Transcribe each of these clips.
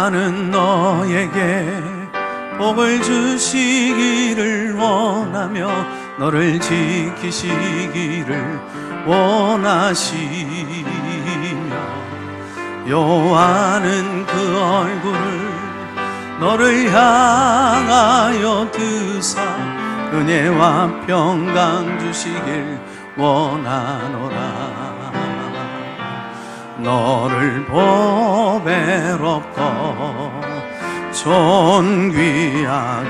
나는 너에게 복을 주시기를 원하며 너를 지키시기를 원하시며 여호와는 그 얼굴을 너를 향하여 드사 은혜와 평강 주시길 원하노라. 너를 보배롭고 존귀하게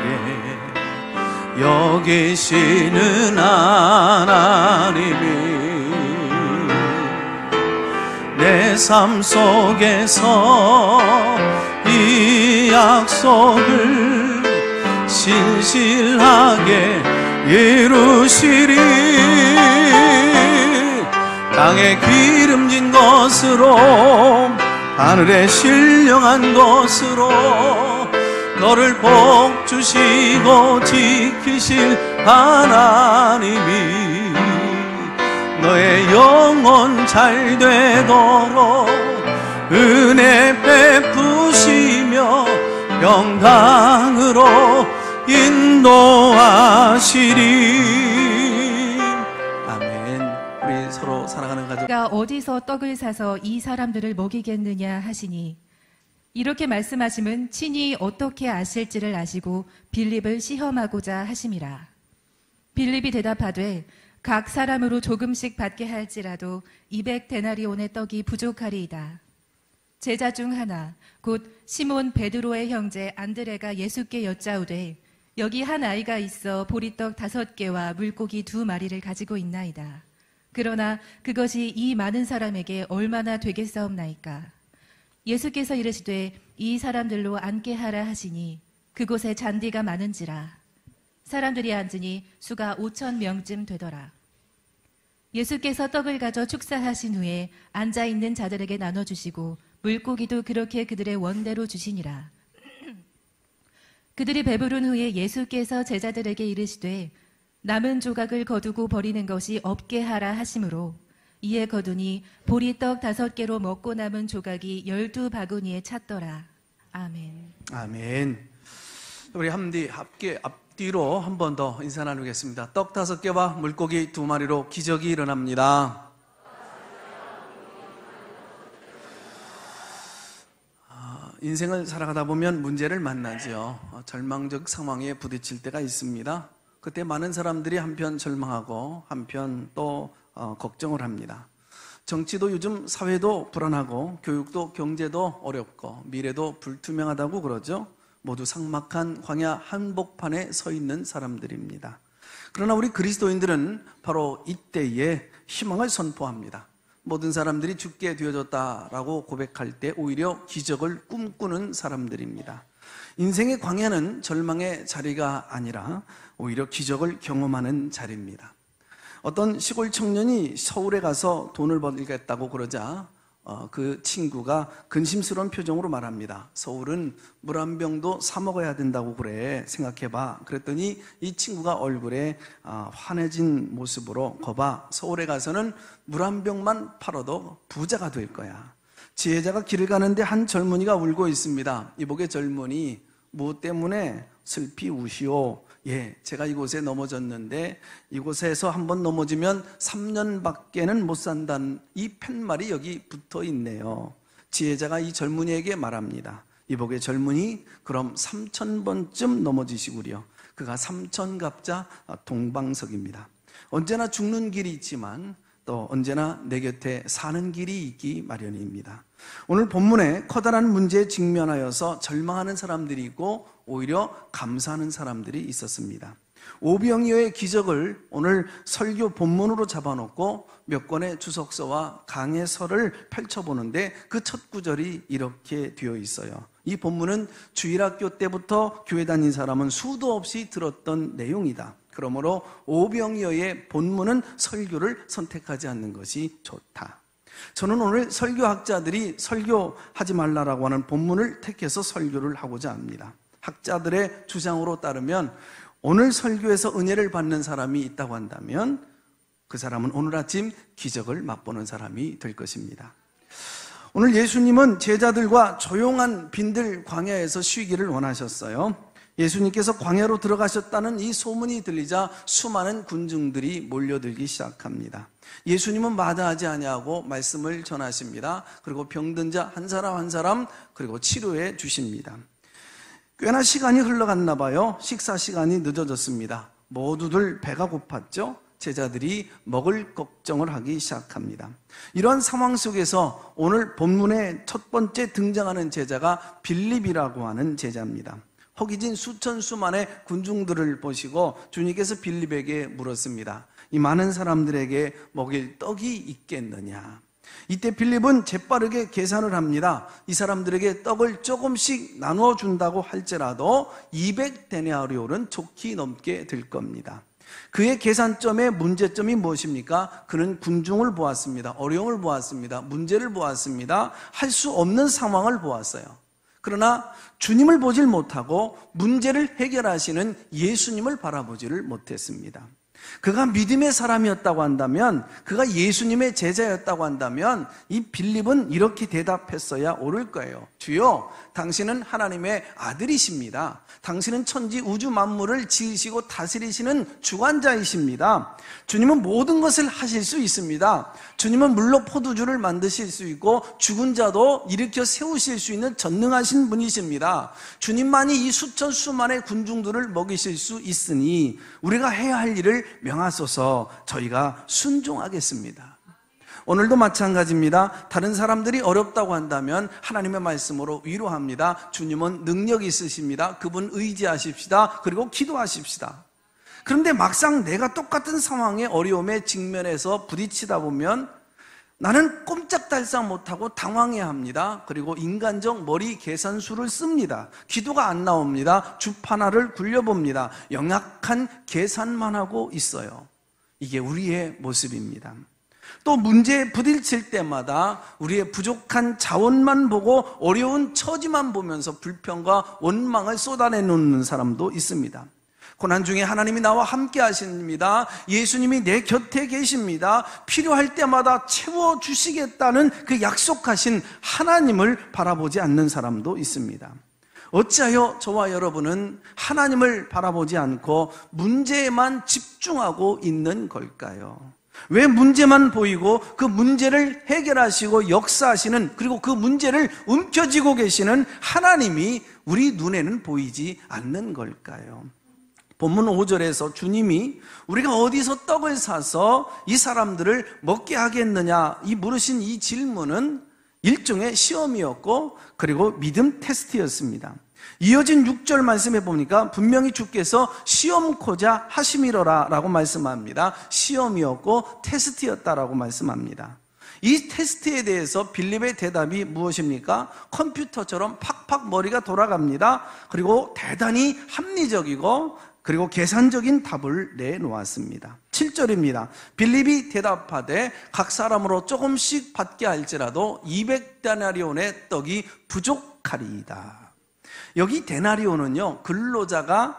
여기시는 하나님이 내 삶 속에서 이 약속을 신실하게 이루시리. 땅에 기름진 것으로 하늘에 신령한 것으로 너를 복 주시고 지키실 하나님이 너의 영혼 잘 되도록 은혜 베푸시며 평강으로 인도하시리. 아멘. 우리 서로 사랑하는 가족, 내가 어디서 떡을 사서 이 사람들을 먹이겠느냐 하시니 이렇게 말씀하심은 친히 어떻게 아실지를 아시고 빌립을 시험하고자 하심이라. 빌립이 대답하되 각 사람으로 조금씩 받게 할지라도 200데나리온의 떡이 부족하리이다. 제자 중 하나 곧 시몬 베드로의 형제 안드레가 예수께 여짜오되 여기 한 아이가 있어 보리떡 5개와 물고기 2마리를 가지고 있나이다. 그러나 그것이 이 많은 사람에게 얼마나 되겠사옵나이까. 예수께서 이르시되 이 사람들로 앉게 하라 하시니 그곳에 잔디가 많은지라. 사람들이 앉으니 수가 5,000명쯤 되더라. 예수께서 떡을 가져 축사하신 후에 앉아있는 자들에게 나눠주시고 물고기도 그렇게 그들의 원대로 주시니라. 그들이 배부른 후에 예수께서 제자들에게 이르시되 남은 조각을 거두고 버리는 것이 없게 하라 하심으로 이에 거두니 보리떡 5개로 먹고 남은 조각이 12바구니에 찼더라. 아멘. 아멘. 우리 함께 앞뒤로 한 번 더 인사 나누겠습니다. 떡 5개와 물고기 2마리로 기적이 일어납니다. 인생을 살아가다 보면 문제를 만나지요. 절망적 상황에 부딪힐 때가 있습니다. 그때 많은 사람들이 한편 절망하고 한편 또 걱정을 합니다. 정치도 요즘 사회도 불안하고 교육도 경제도 어렵고 미래도 불투명하다고 그러죠. 모두 삭막한 광야 한복판에 서 있는 사람들입니다. 그러나 우리 그리스도인들은 바로 이때에 희망을 선포합니다. 모든 사람들이 죽게 되어졌다라고 고백할 때 오히려 기적을 꿈꾸는 사람들입니다. 인생의 광야는 절망의 자리가 아니라 오히려 기적을 경험하는 자리입니다. 어떤 시골 청년이 서울에 가서 돈을 벌겠다고 그러자 그 친구가 근심스러운 표정으로 말합니다. 서울은 물 한 병도 사 먹어야 된다고 그래, 생각해봐. 그랬더니 이 친구가 얼굴에 환해진 모습으로 거봐, 서울에 가서는 물 한 병만 팔아도 부자가 될 거야. 지혜자가 길을 가는데 한 젊은이가 울고 있습니다. 이복의 젊은이, 무엇 때문에 슬피 우시오? 예, 제가 이곳에 넘어졌는데 이곳에서 한번 넘어지면 3년밖에는 못 산다는 이 팻말이 여기 붙어 있네요. 지혜자가 이 젊은이에게 말합니다. 이복의 젊은이, 그럼 3,000번쯤 넘어지시구려. 그가 3,000갑자 동방석입니다. 언제나 죽는 길이 있지만 또 언제나 내 곁에 사는 길이 있기 마련입니다. 오늘 본문에 커다란 문제에 직면하여서 절망하는 사람들이 있고 오히려 감사하는 사람들이 있었습니다. 오병이어의 기적을 오늘 설교 본문으로 잡아놓고 몇 권의 주석서와 강해설을 펼쳐보는데 그 첫 구절이 이렇게 되어 있어요. 이 본문은 주일학교 때부터 교회 다닌 사람은 수도 없이 들었던 내용이다. 그러므로 오병이어의 본문은 설교를 선택하지 않는 것이 좋다. 저는 오늘 설교학자들이 설교하지 말라라고 하는 본문을 택해서 설교를 하고자 합니다. 학자들의 주장으로 따르면 오늘 설교에서 은혜를 받는 사람이 있다고 한다면 그 사람은 오늘 아침 기적을 맛보는 사람이 될 것입니다. 오늘 예수님은 제자들과 조용한 빈들 광야에서 쉬기를 원하셨어요. 예수님께서 광야로 들어가셨다는 이 소문이 들리자 수많은 군중들이 몰려들기 시작합니다. 예수님은 마다하지 아니하고 말씀을 전하십니다. 그리고 병든 자 한 사람 한 사람 그리고 치료해 주십니다. 꽤나 시간이 흘러갔나 봐요. 식사 시간이 늦어졌습니다. 모두들 배가 고팠죠. 제자들이 먹을 걱정을 하기 시작합니다. 이런 상황 속에서 오늘 본문의 첫 번째 등장하는 제자가 빌립이라고 하는 제자입니다. 허기진 수천 수만의 군중들을 보시고 주님께서 빌립에게 물었습니다. 이 많은 사람들에게 먹일 떡이 있겠느냐? 이때 빌립은 재빠르게 계산을 합니다. 이 사람들에게 떡을 조금씩 나누어 준다고 할지라도 200데나리온은 좋게 넘게 될 겁니다. 그의 계산점의 문제점이 무엇입니까? 그는 군중을 보았습니다. 어려움을 보았습니다. 문제를 보았습니다. 할 수 없는 상황을 보았어요. 그러나 주님을 보질 못하고 문제를 해결하시는 예수님을 바라보지를 못했습니다. 그가 믿음의 사람이었다고 한다면, 그가 예수님의 제자였다고 한다면 이 빌립은 이렇게 대답했어야 옳을 거예요. 주여, 당신은 하나님의 아들이십니다. 당신은 천지 우주 만물을 지으시고 다스리시는 주관자이십니다. 주님은 모든 것을 하실 수 있습니다. 주님은 물로 포도주를 만드실 수 있고 죽은 자도 일으켜 세우실 수 있는 전능하신 분이십니다. 주님만이 이 수천 수만의 군중들을 먹이실 수 있으니 우리가 해야 할 일을 명하소서. 저희가 순종하겠습니다. 오늘도 마찬가지입니다. 다른 사람들이 어렵다고 한다면 하나님의 말씀으로 위로합니다. 주님은 능력이 있으십니다. 그분 의지하십시다. 그리고 기도하십시다. 그런데 막상 내가 똑같은 상황의 어려움에 직면해서 부딪히다 보면 나는 꼼짝달싹 못하고 당황해야 합니다. 그리고 인간적 머리 계산수를 씁니다. 기도가 안 나옵니다. 주파나를 굴려봅니다. 영약한 계산만 하고 있어요. 이게 우리의 모습입니다. 또 문제에 부딪힐 때마다 우리의 부족한 자원만 보고 어려운 처지만 보면서 불평과 원망을 쏟아내놓는 사람도 있습니다. 고난 중에 하나님이 나와 함께 하십니다. 예수님이 내 곁에 계십니다. 필요할 때마다 채워주시겠다는 그 약속하신 하나님을 바라보지 않는 사람도 있습니다. 어찌하여 저와 여러분은 하나님을 바라보지 않고 문제에만 집중하고 있는 걸까요? 왜 문제만 보이고 그 문제를 해결하시고 역사하시는, 그리고 그 문제를 움켜쥐고 계시는 하나님이 우리 눈에는 보이지 않는 걸까요? 본문 5절에서 주님이 우리가 어디서 떡을 사서 이 사람들을 먹게 하겠느냐 이 물으신 이 질문은 일종의 시험이었고 그리고 믿음 테스트였습니다. 이어진 6절 말씀해 보니까 분명히 주께서 시험코자 하심이로라 라고 말씀합니다. 시험이었고 테스트였다라고 말씀합니다. 이 테스트에 대해서 빌립의 대답이 무엇입니까? 컴퓨터처럼 팍팍 머리가 돌아갑니다. 그리고 대단히 합리적이고 그리고 계산적인 답을 내놓았습니다. 7절입니다. 빌립이 대답하되 각 사람으로 조금씩 받게 할지라도 200데나리온의 떡이 부족하리이다. 여기 데나리온은요, 근로자가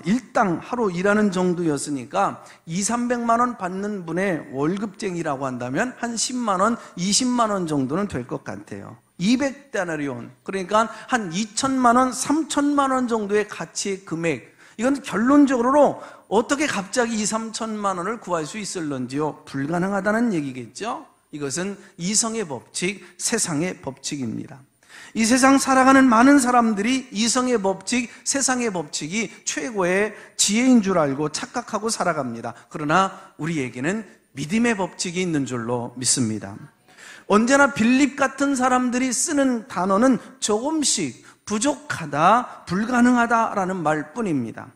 일당 하루 일하는 정도였으니까 200~300만 원 받는 분의 월급쟁이라고 한다면 한 10만 원, 20만 원 정도는 될 것 같아요. 200데나리온, 그러니까 한 2천만 원, 3천만 원 정도의 가치의 금액. 이건 결론적으로 어떻게 갑자기 2~3천만 원을 구할 수 있을런지요? 불가능하다는 얘기겠죠? 이것은 이성의 법칙, 세상의 법칙입니다. 이 세상 살아가는 많은 사람들이 이성의 법칙, 세상의 법칙이 최고의 지혜인 줄 알고 착각하고 살아갑니다. 그러나 우리에게는 믿음의 법칙이 있는 줄로 믿습니다. 언제나 빌립 같은 사람들이 쓰는 단어는 조금씩 부족하다, 불가능하다라는 말뿐입니다.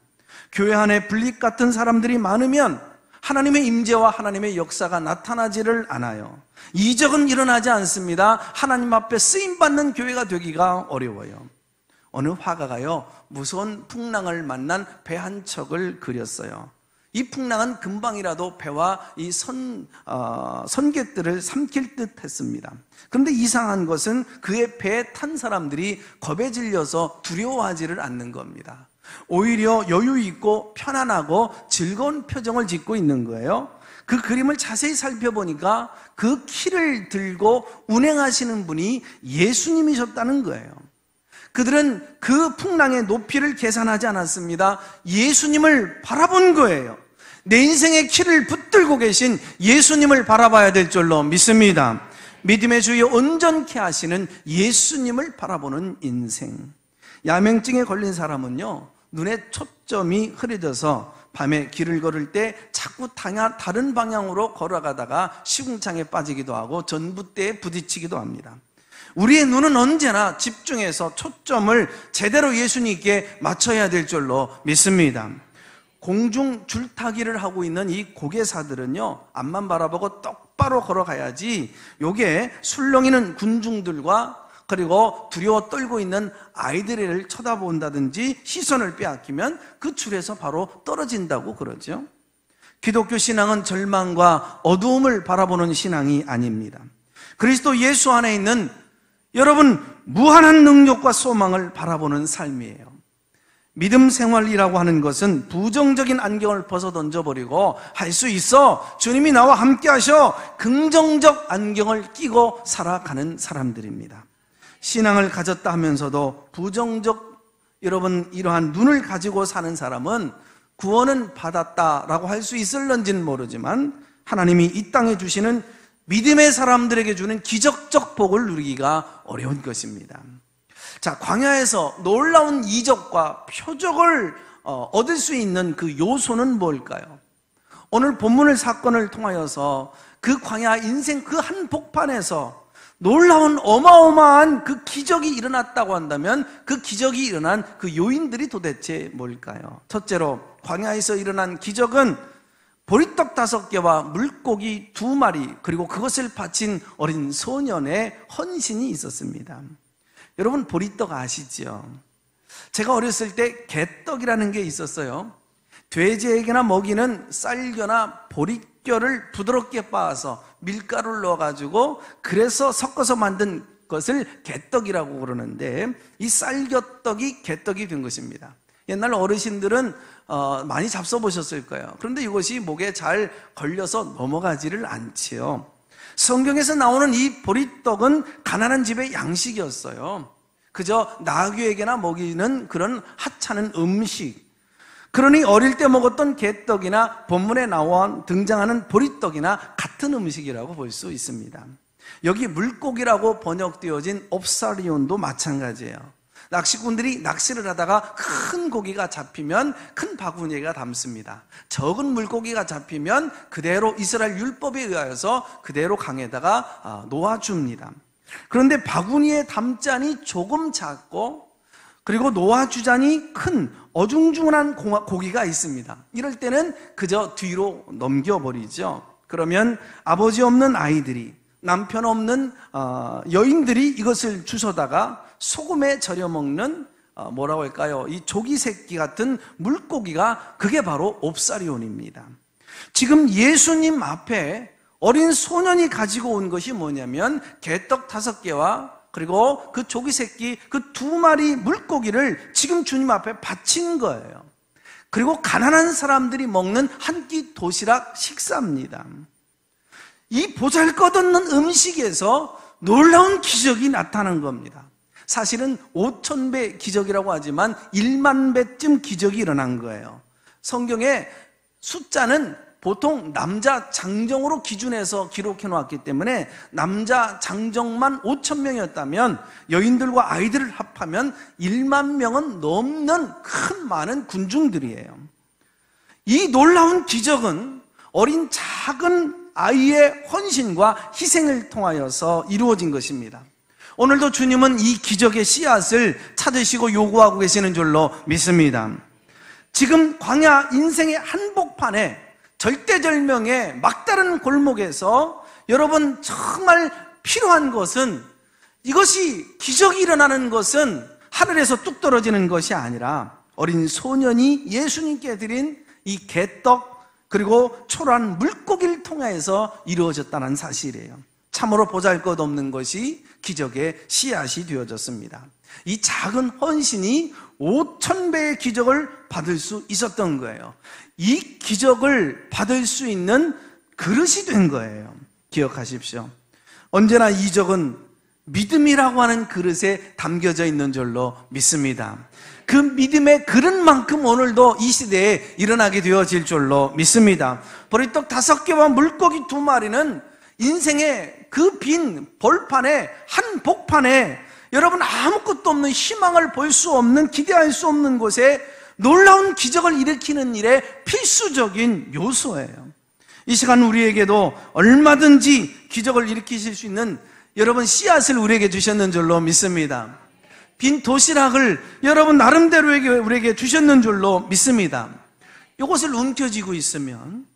교회 안에 빌립 같은 사람들이 많으면 하나님의 임재와 하나님의 역사가 나타나지를 않아요. 이적은 일어나지 않습니다. 하나님 앞에 쓰임받는 교회가 되기가 어려워요. 어느 화가가요, 무서운 풍랑을 만난 배 한 척을 그렸어요. 이 풍랑은 금방이라도 배와 이 선객들을 삼킬 듯 했습니다. 그런데 이상한 것은 그의 배에 탄 사람들이 겁에 질려서 두려워하지를 않는 겁니다. 오히려 여유 있고 편안하고 즐거운 표정을 짓고 있는 거예요. 그 그림을 자세히 살펴보니까 그 키를 들고 운행하시는 분이 예수님이셨다는 거예요. 그들은 그 풍랑의 높이를 계산하지 않았습니다. 예수님을 바라본 거예요. 내 인생의 키를 붙들고 계신 예수님을 바라봐야 될 줄로 믿습니다. 믿음의 주여 온전케 하시는 예수님을 바라보는 인생. 야맹증에 걸린 사람은요, 눈에 초점이 흐려져서 밤에 길을 걸을 때 자꾸 다른 방향으로 걸어가다가 시궁창에 빠지기도 하고 전봇대에 부딪히기도 합니다. 우리의 눈은 언제나 집중해서 초점을 제대로 예수님께 맞춰야 될 줄로 믿습니다. 공중 줄타기를 하고 있는 이 고개사들은요, 앞만 바라보고 똑바로 걸어가야지 요게 술렁이는 군중들과 그리고 두려워 떨고 있는 아이들을 쳐다본다든지 시선을 빼앗기면 그 줄에서 바로 떨어진다고 그러죠. 기독교 신앙은 절망과 어두움을 바라보는 신앙이 아닙니다. 그리스도 예수 안에 있는 여러분 무한한 능력과 소망을 바라보는 삶이에요. 믿음 생활이라고 하는 것은 부정적인 안경을 벗어 던져버리고 할 수 있어, 주님이 나와 함께 하셔, 긍정적 안경을 끼고 살아가는 사람들입니다. 신앙을 가졌다 하면서도 부정적 여러분 이러한 눈을 가지고 사는 사람은 구원은 받았다라고 할 수 있을런지는 모르지만 하나님이 이 땅에 주시는 믿음의 사람들에게 주는 기적적 복을 누리기가 어려운 것입니다. 자, 광야에서 놀라운 이적과 표적을 얻을 수 있는 그 요소는 뭘까요? 오늘 본문의 사건을 통하여서 그 광야 인생 그 한 복판에서 놀라운 어마어마한 그 기적이 일어났다고 한다면 그 기적이 일어난 그 요인들이 도대체 뭘까요? 첫째로 광야에서 일어난 기적은 보리떡 5개와 물고기 2마리 그리고 그것을 바친 어린 소년의 헌신이 있었습니다. 여러분 보리떡 아시죠? 제가 어렸을 때 개떡이라는 게 있었어요. 돼지에게나 먹이는 쌀겨나 보리뼈를 부드럽게 빻아서 밀가루를 넣어가지고 그래서 섞어서 만든 것을 개떡이라고 그러는데 이 쌀겨떡이 개떡이 된 것입니다. 옛날 어르신들은 많이 잡숴보셨을 거예요. 그런데 이것이 목에 잘 걸려서 넘어가지를 않지요. 성경에서 나오는 이 보리떡은 가난한 집의 양식이었어요. 그저 나귀에게나 먹이는 그런 하찮은 음식. 그러니 어릴 때 먹었던 개떡이나 본문에 나와 등장하는 보리떡이나 같은 음식이라고 볼 수 있습니다. 여기 물고기라고 번역되어진 옵사리온도 마찬가지예요. 낚시꾼들이 낚시를 하다가 큰 고기가 잡히면 큰 바구니에가 담습니다. 적은 물고기가 잡히면 그대로 이스라엘 율법에 의하여서 그대로 강에다가 놓아줍니다. 그런데 바구니에 담자니 조금 작고 그리고 놓아주자니 큰 어중중한 고기가 있습니다. 이럴 때는 그저 뒤로 넘겨버리죠. 그러면 아버지 없는 아이들이, 남편 없는 여인들이 이것을 주워다가 소금에 절여 먹는 뭐라고 할까요? 이 조기 새끼 같은 물고기가 그게 바로 옵사리온입니다. 지금 예수님 앞에 어린 소년이 가지고 온 것이 뭐냐면 개떡 5개와 그리고 그 조기 새끼 그 2마리 물고기를 지금 주님 앞에 바친 거예요. 그리고 가난한 사람들이 먹는 한 끼 도시락 식사입니다. 이 보잘것없는 음식에서 놀라운 기적이 나타난 겁니다. 사실은 5,000배 기적이라고 하지만 1만 배쯤 기적이 일어난 거예요. 성경에 숫자는 보통 남자 장정으로 기준해서 기록해 놓았기 때문에 남자 장정만 5,000명이었다면 여인들과 아이들을 합하면 1만 명은 넘는 큰 많은 군중들이에요. 이 놀라운 기적은 어린 작은 아이의 헌신과 희생을 통하여서 이루어진 것입니다. 오늘도 주님은 이 기적의 씨앗을 찾으시고 요구하고 계시는 줄로 믿습니다. 지금 광야 인생의 한복판에 절대절명의 막다른 골목에서 여러분 정말 필요한 것은 이것이 기적이 일어나는 것은 하늘에서 뚝 떨어지는 것이 아니라 어린 소년이 예수님께 드린 이 개떡 그리고 초라한 물고기를 통해서 이루어졌다는 사실이에요. 참으로 보잘것없는 것이 기적의 씨앗이 되어졌습니다. 이 작은 헌신이 5,000배의 기적을 받을 수 있었던 거예요. 이 기적을 받을 수 있는 그릇이 된 거예요. 기억하십시오. 언제나 이적은 믿음이라고 하는 그릇에 담겨져 있는 줄로 믿습니다. 그 믿음의 그릇만큼 오늘도 이 시대에 일어나게 되어질 줄로 믿습니다. 보리떡 5개와 물고기 2마리는 인생의 그 빈 벌판에, 한 복판에 여러분 아무것도 없는, 희망을 볼 수 없는, 기대할 수 없는 곳에 놀라운 기적을 일으키는 일에 필수적인 요소예요. 이 시간 우리에게도 얼마든지 기적을 일으키실 수 있는 여러분 씨앗을 우리에게 주셨는 줄로 믿습니다. 빈 도시락을 여러분 나름대로 우리에게 주셨는 줄로 믿습니다. 이것을 움켜쥐고 있으면,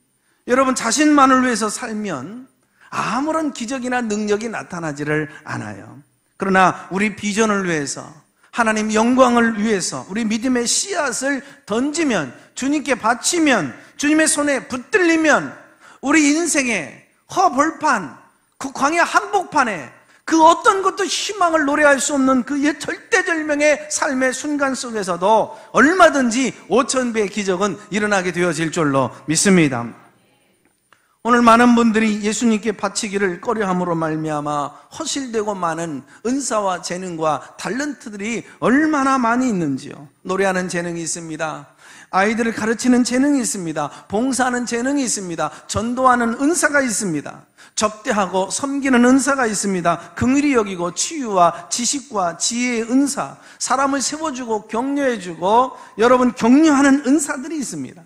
여러분 자신만을 위해서 살면 아무런 기적이나 능력이 나타나지를 않아요. 그러나 우리 비전을 위해서, 하나님 영광을 위해서 우리 믿음의 씨앗을 던지면, 주님께 바치면, 주님의 손에 붙들리면 우리 인생의 허벌판, 그 광야 한복판에 그 어떤 것도 희망을 노래할 수 없는 그 절대절명의 삶의 순간 속에서도 얼마든지 5000배의 기적은 일어나게 되어질 줄로 믿습니다. 오늘 많은 분들이 예수님께 바치기를 꺼려함으로 말미암아 허실되고 많은 은사와 재능과 탤런트들이 얼마나 많이 있는지요. 노래하는 재능이 있습니다. 아이들을 가르치는 재능이 있습니다. 봉사하는 재능이 있습니다. 전도하는 은사가 있습니다. 접대하고 섬기는 은사가 있습니다. 긍휼히 여기고 치유와 지식과 지혜의 은사, 사람을 세워주고 격려해주고 여러분 격려하는 은사들이 있습니다.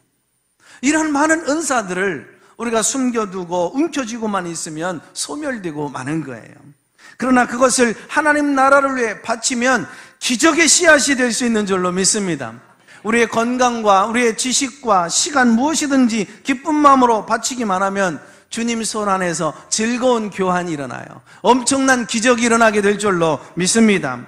이런 많은 은사들을 우리가 숨겨두고 움켜쥐고만 있으면 소멸되고 마는 거예요. 그러나 그것을 하나님 나라를 위해 바치면 기적의 씨앗이 될 수 있는 줄로 믿습니다. 우리의 건강과 우리의 지식과 시간 무엇이든지 기쁜 마음으로 바치기만 하면 주님 손 안에서 즐거운 교환이 일어나요. 엄청난 기적이 일어나게 될 줄로 믿습니다.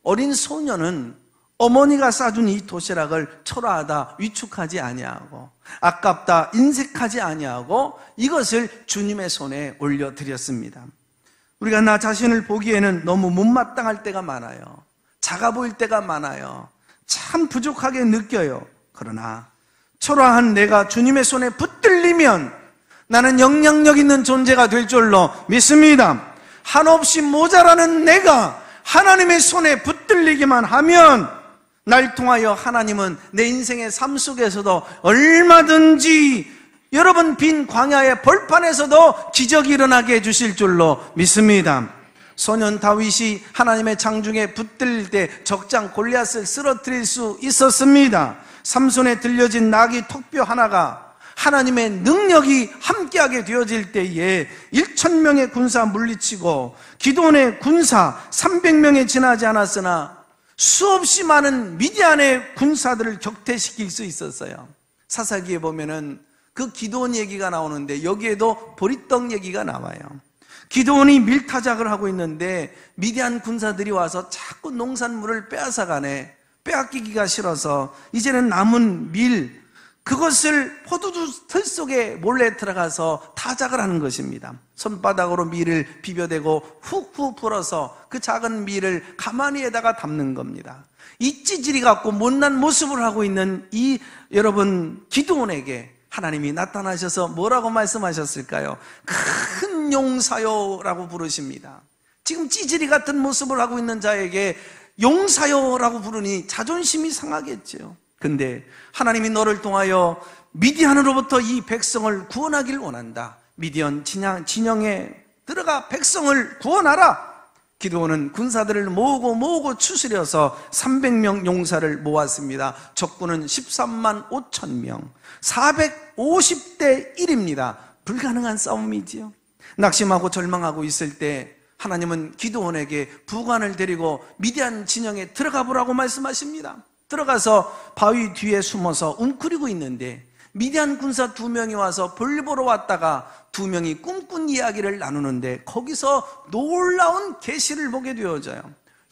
어린 소녀는 어머니가 싸준 이 도시락을 초라하다 위축하지 아니하고 아깝다 인색하지 아니하고 이것을 주님의 손에 올려드렸습니다. 우리가 나 자신을 보기에는 너무 못마땅할 때가 많아요. 작아 보일 때가 많아요. 참 부족하게 느껴요. 그러나 초라한 내가 주님의 손에 붙들리면 나는 영향력 있는 존재가 될 줄로 믿습니다. 한없이 모자라는 내가 하나님의 손에 붙들리기만 하면 날 통하여 하나님은 내 인생의 삶 속에서도 얼마든지 여러분 빈 광야의 벌판에서도 기적이 일어나게 해주실 줄로 믿습니다. 소년 다윗이 하나님의 장중에 붙들릴 때 적장 골리앗을 쓰러뜨릴 수 있었습니다. 삼손에 들려진 나귀 턱뼈 하나가 하나님의 능력이 함께하게 되어질 때에 1000명의 군사 물리치고 기드온의 군사 300명에 지나지 않았으나 수없이 많은 미디안의 군사들을 격퇴시킬 수 있었어요. 사사기에 보면은 그 기드온 얘기가 나오는데 여기에도 보리떡 얘기가 나와요. 기드온이 밀타작을 하고 있는데 미디안 군사들이 와서 자꾸 농산물을 빼앗아가네. 빼앗기기가 싫어서 이제는 남은 밀, 그것을 포도주 틀 속에 몰래 들어가서 타작을 하는 것입니다. 손바닥으로 밀을 비벼대고 훅훅 불어서 그 작은 밀을 가마니에다가 담는 겁니다. 이 찌질이 갖고 못난 모습을 하고 있는 이 여러분 기드온에게 하나님이 나타나셔서 뭐라고 말씀하셨을까요? 큰 용사요라고 부르십니다. 지금 찌질이 같은 모습을 하고 있는 자에게 용사요라고 부르니 자존심이 상하겠죠. 근데 하나님이 너를 통하여 미디안으로부터 이 백성을 구원하길 원한다. 미디안 진영에 들어가 백성을 구원하라. 기드온은 군사들을 모으고 추스려서 300명 용사를 모았습니다. 적군은 13만 5천 명, 450대 1입니다. 불가능한 싸움이지요. 낙심하고 절망하고 있을 때 하나님은 기드온에게 부관을 데리고 미디안 진영에 들어가 보라고 말씀하십니다. 들어가서 바위 뒤에 숨어서 웅크리고 있는데 미디안 군사 2명이 와서 볼 보러 왔다가 2명이 꿈꾼 이야기를 나누는데 거기서 놀라운 계시를 보게 되어져요.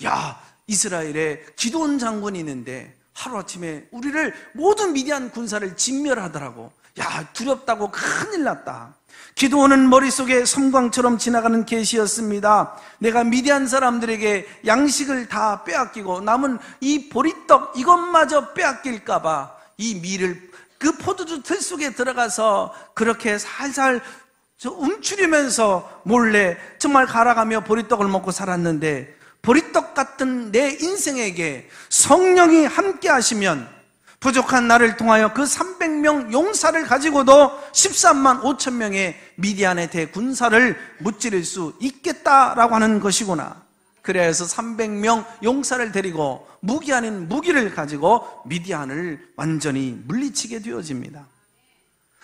야, 이스라엘에 기드온 장군이 있는데 하루아침에 우리를 모든 미디안 군사를 진멸하더라고. 야, 두렵다고 큰일 났다. 기드온은 머릿속에 섬광처럼 지나가는 계시였습니다. 내가 미디안 사람들에게 양식을 다 빼앗기고 남은 이 보리떡 이것마저 빼앗길까 봐 이 밀을 그 포도주 틀 속에 들어가서 그렇게 살살 움츠리면서 몰래 정말 갈아가며 보리떡을 먹고 살았는데, 보리떡 같은 내 인생에게 성령이 함께 하시면 부족한 나를 통하여 그 300명 용사를 가지고도 13만 5천 명의 미디안의 대군사를 무찌를 수 있겠다라고 하는 것이구나. 그래서 300명 용사를 데리고 무기 아닌 무기를 가지고 미디안을 완전히 물리치게 되어집니다.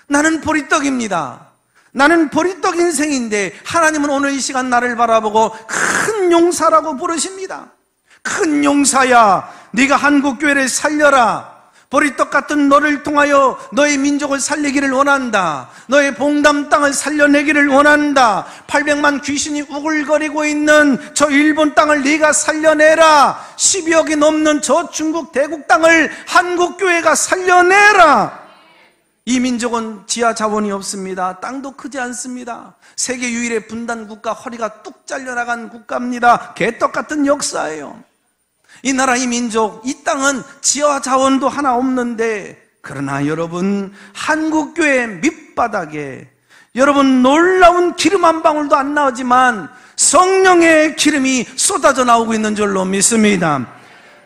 나는 보리떡입니다. 나는 보리떡 인생인데 하나님은 오늘 이 시간 나를 바라보고 큰 용사라고 부르십니다. 큰 용사야, 네가 한국교회를 살려라. 보리떡 같은 너를 통하여 너의 민족을 살리기를 원한다. 너의 봉담 땅을 살려내기를 원한다. 800만 귀신이 우글거리고 있는 저 일본 땅을 네가 살려내라. 12억이 넘는 저 중국 대국 땅을 한국교회가 살려내라. 이 민족은 지하 자원이 없습니다. 땅도 크지 않습니다. 세계 유일의 분단 국가, 허리가 뚝 잘려나간 국가입니다. 개떡 같은 역사예요. 이 나라, 이 민족, 이 땅은 지하 자원도 하나 없는데, 그러나 여러분, 한국교회 밑바닥에 여러분 놀라운 기름 한 방울도 안 나오지만 성령의 기름이 쏟아져 나오고 있는 줄로 믿습니다.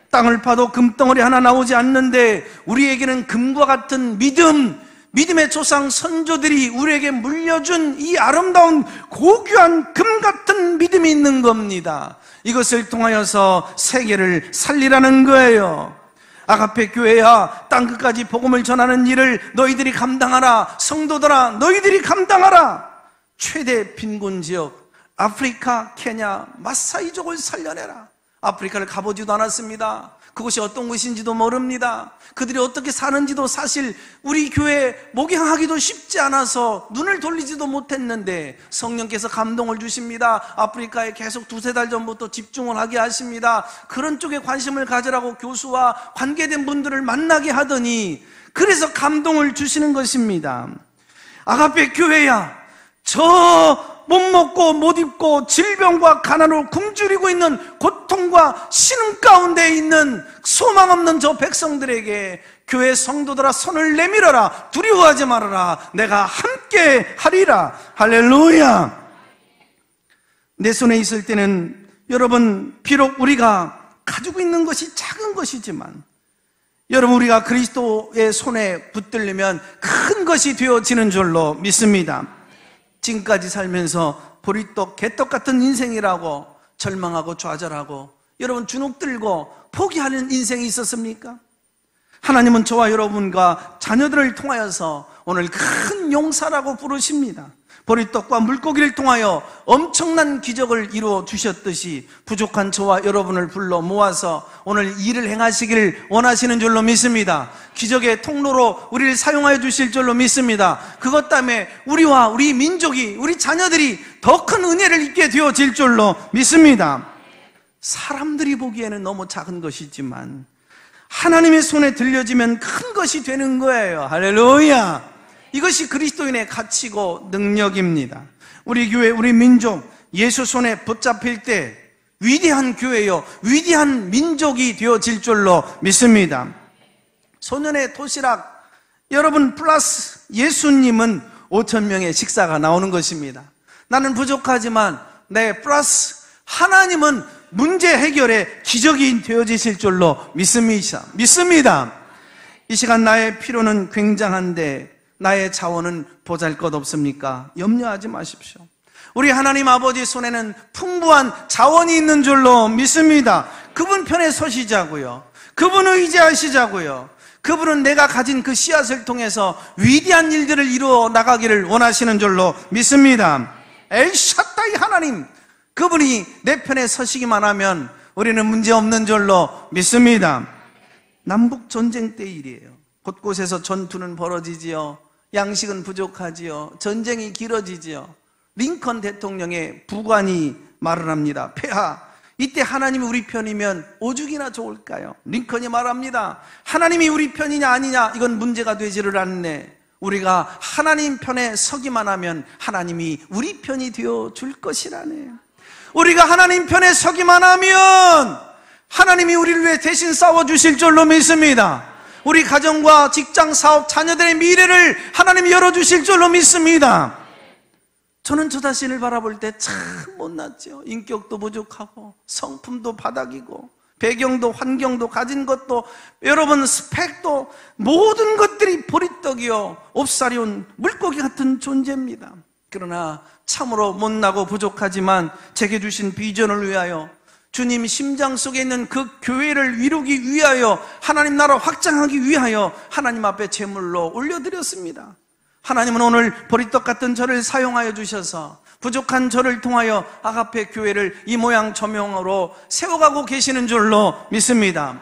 땅을 파도 금덩어리 하나 나오지 않는데 우리에게는 금과 같은 믿음의 조상 선조들이 우리에게 물려준 이 아름다운 고귀한 금 같은 믿음이 있는 겁니다. 이것을 통하여서 세계를 살리라는 거예요. 아가페 교회야, 땅끝까지 복음을 전하는 일을 너희들이 감당하라. 성도들아, 너희들이 감당하라. 최대 빈곤 지역 아프리카, 케냐, 마사이족을 살려내라. 아프리카를 가보지도 않았습니다. 그곳이 어떤 곳인지도 모릅니다. 그들이 어떻게 사는지도 사실 우리 교회 목양하기도 쉽지 않아서 눈을 돌리지도 못했는데 성령께서 감동을 주십니다. 아프리카에 계속 2-3달 전부터 집중을 하게 하십니다. 그런 쪽에 관심을 가지라고 교수와 관계된 분들을 만나게 하더니 그래서 감동을 주시는 것입니다. 아가페 교회야, 저 못 먹고 못 입고 질병과 가난으로 굶주리고 있는 고통과 신음 가운데 있는 소망 없는 저 백성들에게 교회 성도들아 손을 내밀어라. 두려워하지 말아라. 내가 함께 하리라. 할렐루야. 내 손에 있을 때는 여러분, 비록 우리가 가지고 있는 것이 작은 것이지만 여러분, 우리가 그리스도의 손에 붙들리면 큰 것이 되어지는 줄로 믿습니다. 지금까지 살면서 보리떡, 개떡 같은 인생이라고 절망하고 좌절하고 여러분 주눅 들고 포기하는 인생이 있었습니까? 하나님은 저와 여러분과 자녀들을 통하여서 오늘 큰 용사라고 부르십니다. 보리떡과 물고기를 통하여 엄청난 기적을 이루어 주셨듯이 부족한 저와 여러분을 불러 모아서 오늘 일을 행하시기를 원하시는 줄로 믿습니다. 기적의 통로로 우리를 사용하여 주실 줄로 믿습니다. 그것 때문에 우리와 우리 민족이, 우리 자녀들이 더 큰 은혜를 입게 되어질 줄로 믿습니다. 사람들이 보기에는 너무 작은 것이지만 하나님의 손에 들려지면 큰 것이 되는 거예요. 할렐루야. 이것이 그리스도인의 가치고 능력입니다. 우리 교회, 우리 민족 예수 손에 붙잡힐 때 위대한 교회요, 위대한 민족이 되어질 줄로 믿습니다. 소년의 도시락 여러분 플러스 예수님은 5,000명의 식사가 나오는 것입니다. 나는 부족하지만 플러스 하나님은 문제 해결의 기적이 되어지실 줄로 믿습니다. 이 시간 나의 필요는 굉장한데 나의 자원은 보잘것없습니까? 염려하지 마십시오. 우리 하나님 아버지 손에는 풍부한 자원이 있는 줄로 믿습니다. 그분 편에 서시자고요. 그분을 의지하시자고요. 그분은 내가 가진 그 씨앗을 통해서 위대한 일들을 이루어 나가기를 원하시는 줄로 믿습니다. 엘샤다이 하나님, 그분이 내 편에 서시기만 하면 우리는 문제없는 줄로 믿습니다. 남북 전쟁 때 일이에요. 곳곳에서 전투는 벌어지지요. 양식은 부족하지요. 전쟁이 길어지지요. 링컨 대통령의 부관이 말을 합니다. 폐하, 이때 하나님이 우리 편이면 오죽이나 좋을까요? 링컨이 말합니다. 하나님이 우리 편이냐 아니냐 이건 문제가 되지를 않네. 우리가 하나님 편에 서기만 하면 하나님이 우리 편이 되어줄 것이라네. 우리가 하나님 편에 서기만 하면 하나님이 우리를 위해 대신 싸워주실 줄로 믿습니다. 우리 가정과 직장, 사업, 자녀들의 미래를 하나님이 열어주실 줄로 믿습니다. 저는 저 자신을 바라볼 때 참 못났죠. 인격도 부족하고 성품도 바닥이고 배경도 환경도 가진 것도 여러분 스펙도 모든 것들이 보리떡이요 옵사리온 물고기 같은 존재입니다. 그러나 참으로 못나고 부족하지만 제게 주신 비전을 위하여 주님 심장 속에 있는 그 교회를 이루기 위하여 하나님 나라 확장하기 위하여 하나님 앞에 제물로 올려드렸습니다. 하나님은 오늘 보리떡 같은 저를 사용하여 주셔서 부족한 저를 통하여 아가페 교회를 이 모양 저명으로 세워가고 계시는 줄로 믿습니다.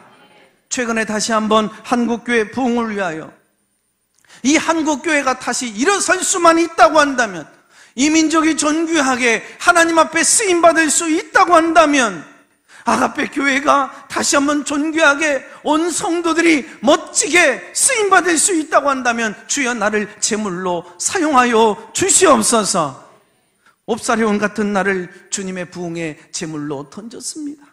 최근에 다시 한번 한국교회 부흥을 위하여 이 한국교회가 다시 일어설 수만 있다고 한다면, 이 민족이 존귀하게 하나님 앞에 쓰임받을 수 있다고 한다면, 아가페 교회가 다시 한번 존귀하게 온 성도들이 멋지게 쓰임받을 수 있다고 한다면 주여 나를 제물로 사용하여 주시옵소서. 옵사리온 같은 나를 주님의 부흥의 제물로 던졌습니다.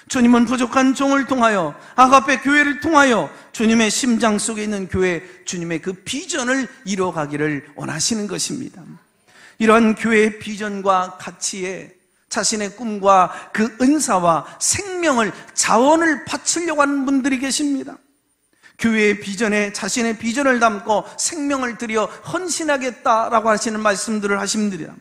주님은 부족한 종을 통하여 아가페 교회를 통하여 주님의 심장 속에 있는 교회, 주님의 그 비전을 이뤄가기를 원하시는 것입니다. 이러한 교회의 비전과 가치에 자신의 꿈과 그 은사와 생명을, 자원을 바치려고 하는 분들이 계십니다. 교회의 비전에 자신의 비전을 담고 생명을 들여 헌신하겠다라고 하시는 말씀들을 하십니다.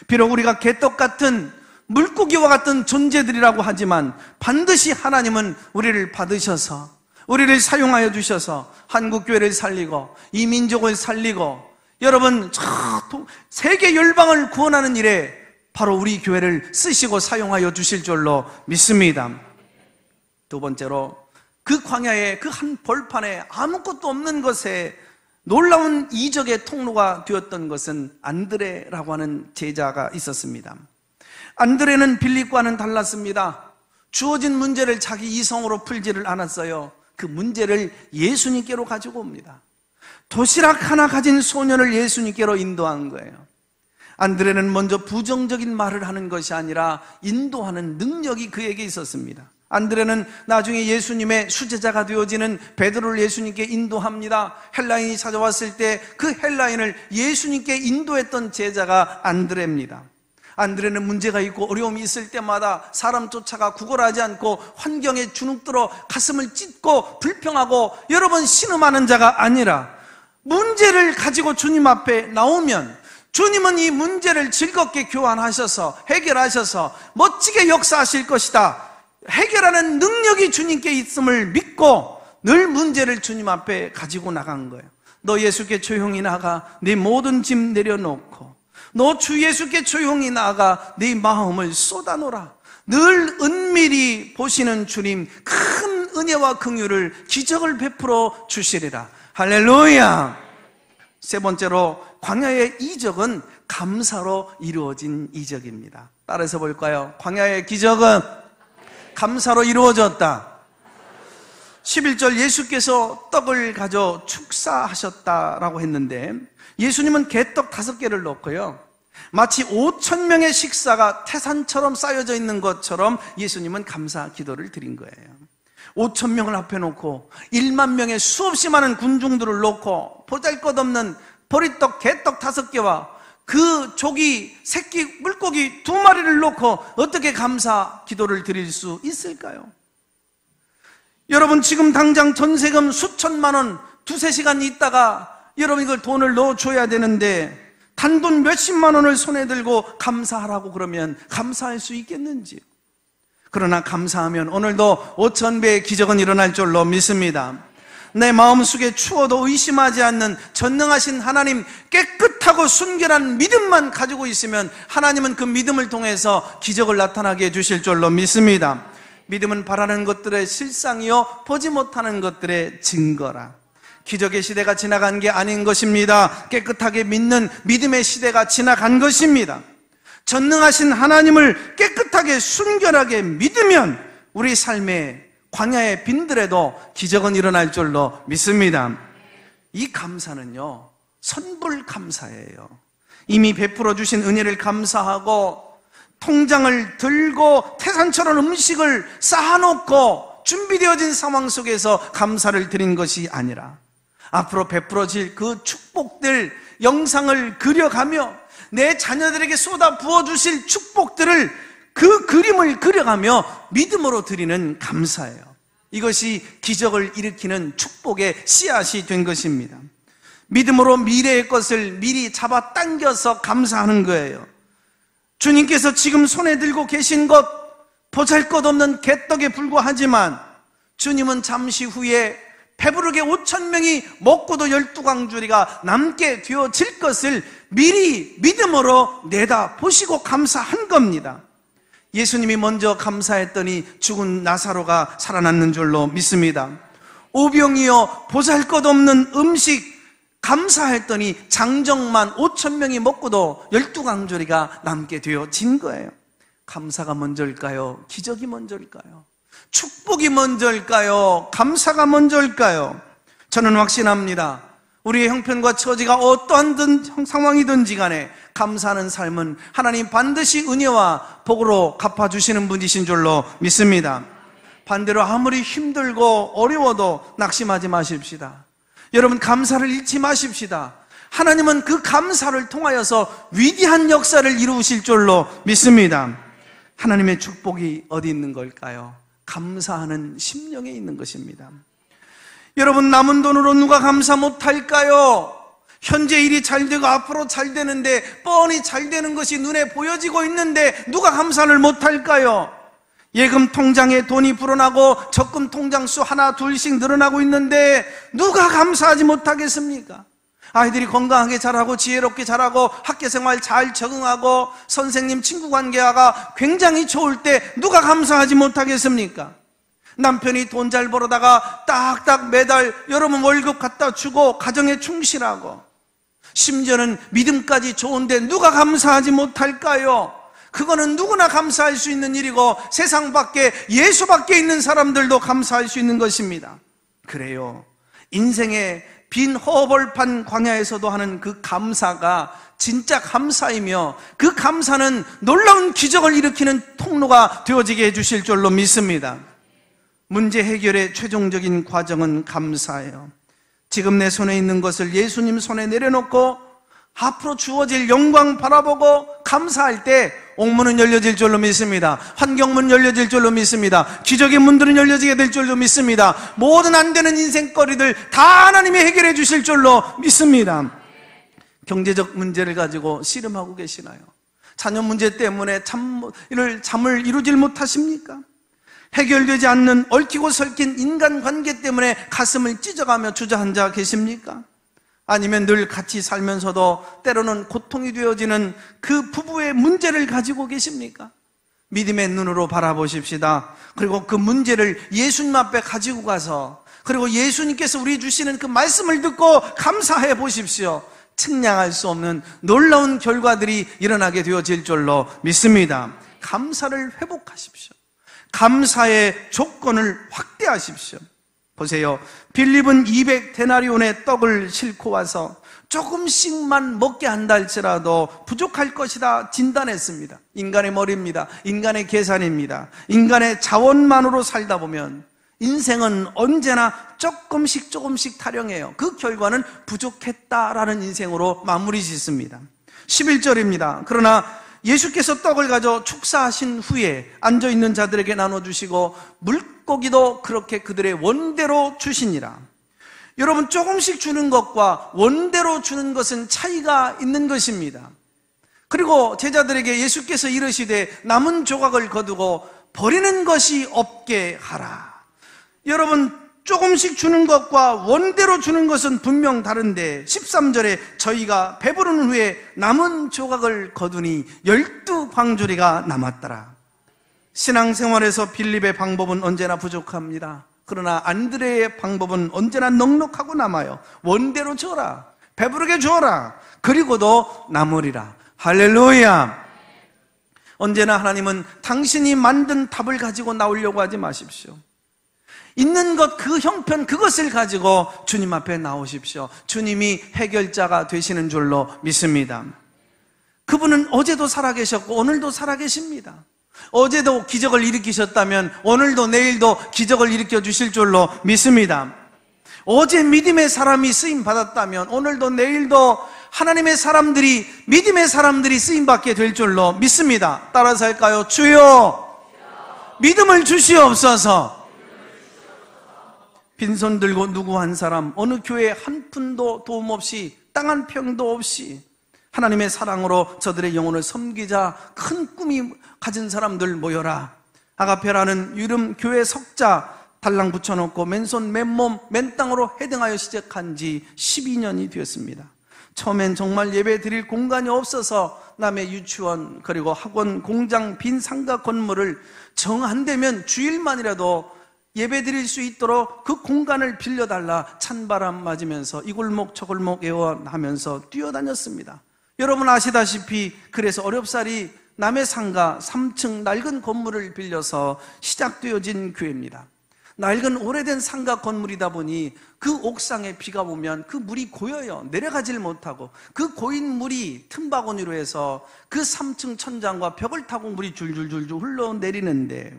비록 우리가 개떡 같은 물고기와 같은 존재들이라고 하지만 반드시 하나님은 우리를 받으셔서 우리를 사용하여 주셔서 한국교회를 살리고 이 민족을 살리고 여러분 저 세계 열방을 구원하는 일에 바로 우리 교회를 쓰시고 사용하여 주실 줄로 믿습니다. 두 번째로 그 광야의 그 한 벌판에 아무것도 없는 것에 놀라운 이적의 통로가 되었던 것은 안드레라고 하는 제자가 있었습니다. 안드레는 빌립과는 달랐습니다. 주어진 문제를 자기 이성으로 풀지를 않았어요. 그 문제를 예수님께로 가지고 옵니다. 도시락 하나 가진 소년을 예수님께로 인도한 거예요. 안드레는 먼저 부정적인 말을 하는 것이 아니라 인도하는 능력이 그에게 있었습니다. 안드레는 나중에 예수님의 수제자가 되어지는 베드로를 예수님께 인도합니다. 헬라인이 찾아왔을 때 그 헬라인을 예수님께 인도했던 제자가 안드레입니다. 안드레는 문제가 있고 어려움이 있을 때마다 사람 쫓아가 구걸하지 않고 환경에 주눅들어 가슴을 찢고 불평하고 여러 번 신음하는 자가 아니라 문제를 가지고 주님 앞에 나오면 주님은 이 문제를 즐겁게 교환하셔서 해결하셔서 멋지게 역사하실 것이다. 해결하는 능력이 주님께 있음을 믿고 늘 문제를 주님 앞에 가지고 나간 거예요. 너 예수께 조용히 나가 네 모든 짐 내려놓고 너 주 예수께 조용히 나가 네 마음을 쏟아놓으라. 늘 은밀히 보시는 주님 큰 은혜와 긍휼을 기적을 베풀어 주시리라. 할렐루야. 세 번째로 광야의 이적은 감사로 이루어진 이적입니다. 따라서 볼까요? 광야의 기적은 감사로 이루어졌다. 11절 예수께서 떡을 가져 축사하셨다라고 했는데 예수님은 개떡 5개를 넣고요, 마치 5,000명의 식사가 태산처럼 쌓여져 있는 것처럼 예수님은 감사 기도를 드린 거예요. 5,000명을 앞에 놓고 1만 명의 수없이 많은 군중들을 놓고 보잘것없는 보리떡, 개떡 5개와 그 조기, 새끼 물고기 2마리를 놓고 어떻게 감사 기도를 드릴 수 있을까요? 여러분 지금 당장 전세금 수천만 원 2-3시간 있다가 여러분 이걸 돈을 넣어줘야 되는데 단돈 몇십만 원을 손에 들고 감사하라고 그러면 감사할 수 있겠는지요? 그러나 감사하면 오늘도 5,000배의 기적은 일어날 줄로 믿습니다. 내 마음속에 추워도 의심하지 않는 전능하신 하나님, 깨끗하고 순결한 믿음만 가지고 있으면 하나님은 그 믿음을 통해서 기적을 나타나게 해주실 줄로 믿습니다. 믿음은 바라는 것들의 실상이요 보지 못하는 것들의 증거라. 기적의 시대가 지나간 게 아닌 것입니다. 깨끗하게 믿는 믿음의 시대가 지나간 것입니다. 전능하신 하나님을 깨끗하게 순결하게 믿으면 우리 삶에 광야에 빈들에도 기적은 일어날 줄로 믿습니다. 이 감사는요 선불 감사예요. 이미 베풀어 주신 은혜를 감사하고 통장을 들고 태산처럼 음식을 쌓아놓고 준비되어진 상황 속에서 감사를 드린 것이 아니라 앞으로 베풀어질 그 축복들 영상을 그려가며 내 자녀들에게 쏟아 부어주실 축복들을 그 그림을 그려가며 믿음으로 드리는 감사예요. 이것이 기적을 일으키는 축복의 씨앗이 된 것입니다. 믿음으로 미래의 것을 미리 잡아당겨서 감사하는 거예요. 주님께서 지금 손에 들고 계신 것 보잘것없는 개떡에 불과하지만 주님은 잠시 후에 배부르게 5,000명이 먹고도 12광주리가 남게 되어질 것을 미리 믿음으로 내다보시고 감사한 겁니다. 예수님이 먼저 감사했더니 죽은 나사로가 살아났는 줄로 믿습니다. 오병이어 보잘것없는 음식 감사했더니 장정만 5,000명이 먹고도 12광주리가 남게 되어진 거예요. 감사가 먼저일까요? 기적이 먼저일까요? 축복이 먼저일까요? 감사가 먼저일까요? 저는 확신합니다. 우리의 형편과 처지가 어떠한 상황이든지 간에 감사하는 삶은 하나님 반드시 은혜와 복으로 갚아주시는 분이신 줄로 믿습니다. 반대로 아무리 힘들고 어려워도 낙심하지 마십시다. 여러분, 감사를 잃지 마십시다. 하나님은 그 감사를 통하여서 위대한 역사를 이루실 줄로 믿습니다. 하나님의 축복이 어디 있는 걸까요? 감사하는 심령에 있는 것입니다. 여러분, 남은 돈으로 누가 감사 못할까요? 현재 일이 잘 되고 앞으로 잘 되는데, 뻔히 잘 되는 것이 눈에 보여지고 있는데 누가 감사를 못할까요? 예금 통장에 돈이 불어나고 적금 통장 수 하나 둘씩 늘어나고 있는데 누가 감사하지 못하겠습니까? 아이들이 건강하게 자라고 지혜롭게 자라고 학교생활 잘 적응하고 선생님 친구 관계가 굉장히 좋을 때 누가 감사하지 못하겠습니까? 남편이 돈 잘 벌어다가 딱딱 매달 여러분 월급 갖다 주고 가정에 충실하고 심지어는 믿음까지 좋은데 누가 감사하지 못할까요? 그거는 누구나 감사할 수 있는 일이고 세상 밖에 예수 밖에 있는 사람들도 감사할 수 있는 것입니다. 그래요. 인생의 빈 허벌판 광야에서도 하는 그 감사가 진짜 감사이며 그 감사는 놀라운 기적을 일으키는 통로가 되어지게 해주실 줄로 믿습니다. 문제 해결의 최종적인 과정은 감사예요. 지금 내 손에 있는 것을 예수님 손에 내려놓고 앞으로 주어질 영광 바라보고 감사할 때 옥문은 열려질 줄로 믿습니다. 환경문 열려질 줄로 믿습니다. 기적의 문들은 열려지게 될 줄로 믿습니다. 모든 안 되는 인생거리들 다 하나님이 해결해 주실 줄로 믿습니다. 경제적 문제를 가지고 씨름하고 계시나요? 자녀 문제 때문에 잠을 이루질 못하십니까? 해결되지 않는 얽히고 설킨 인간관계 때문에 가슴을 찢어가며 주저앉아 계십니까? 아니면 늘 같이 살면서도 때로는 고통이 되어지는 그 부부의 문제를 가지고 계십니까? 믿음의 눈으로 바라보십시다. 그리고 그 문제를 예수님 앞에 가지고 가서 그리고 예수님께서 우리 주시는 그 말씀을 듣고 감사해 보십시오. 측량할 수 없는 놀라운 결과들이 일어나게 되어질 줄로 믿습니다. 감사를 회복하십시오. 감사의 조건을 확대하십시오. 보세요. 빌립은 200데나리온의 떡을 싣고 와서 조금씩만 먹게 한다 할지라도 부족할 것이다 진단했습니다. 인간의 머리입니다. 인간의 계산입니다. 인간의 자원만으로 살다 보면 인생은 언제나 조금씩 타령해요. 그 결과는 부족했다라는 인생으로 마무리 짓습니다. 11절입니다. 그러나 예수께서 떡을 가져 축사하신 후에 앉아있는 자들에게 나눠주시고 물고기도 그렇게 그들의 원대로 주시니라. 여러분, 조금씩 주는 것과 원대로 주는 것은 차이가 있는 것입니다. 그리고 제자들에게 예수께서 이르시되 남은 조각을 거두고 버리는 것이 없게 하라. 여러분, 조금씩 주는 것과 원대로 주는 것은 분명 다른데 13절에 저희가 배부른 후에 남은 조각을 거두니 12광주리가 남았더라. 신앙생활에서 빌립의 방법은 언제나 부족합니다. 그러나 안드레의 방법은 언제나 넉넉하고 남아요. 원대로 줘라, 배부르게 줘라, 그리고도 남으리라. 할렐루야. 언제나 하나님은 당신이 만든 답을 가지고 나오려고 하지 마십시오. 있는 것, 그 형편, 그것을 가지고 주님 앞에 나오십시오. 주님이 해결자가 되시는 줄로 믿습니다. 그분은 어제도 살아계셨고 오늘도 살아계십니다. 어제도 기적을 일으키셨다면 오늘도 내일도 기적을 일으켜 주실 줄로 믿습니다. 어제 믿음의 사람이 쓰임 받았다면 오늘도 내일도 하나님의 사람들이, 믿음의 사람들이 쓰임 받게 될 줄로 믿습니다. 따라서 할까요? 주여 믿음을 주시옵소서. 빈손 들고 누구 한 사람, 어느 교회 한 푼도 도움 없이, 땅 한 평도 없이 하나님의 사랑으로 저들의 영혼을 섬기자 큰 꿈이 가진 사람들 모여라. 아가페라는 이름 교회 석자 달랑 붙여놓고 맨손 맨몸 맨땅으로 헤딩하여 시작한 지 12년이 되었습니다. 처음엔 정말 예배 드릴 공간이 없어서 남의 유치원 그리고 학원, 공장, 빈 상가 건물을 정 안 되면 주일만이라도 예배 드릴 수 있도록 그 공간을 빌려달라 찬바람 맞으면서 이 골목 저 골목 애원하면서 뛰어다녔습니다. 여러분 아시다시피 그래서 어렵사리 남의 상가 3층 낡은 건물을 빌려서 시작되어진 교회입니다. 낡은 오래된 상가 건물이다 보니 그 옥상에 비가 오면 그 물이 고여요. 내려가질 못하고 그 고인 물이 틈바구니로 해서 그 3층 천장과 벽을 타고 물이 줄줄줄줄 흘러내리는데,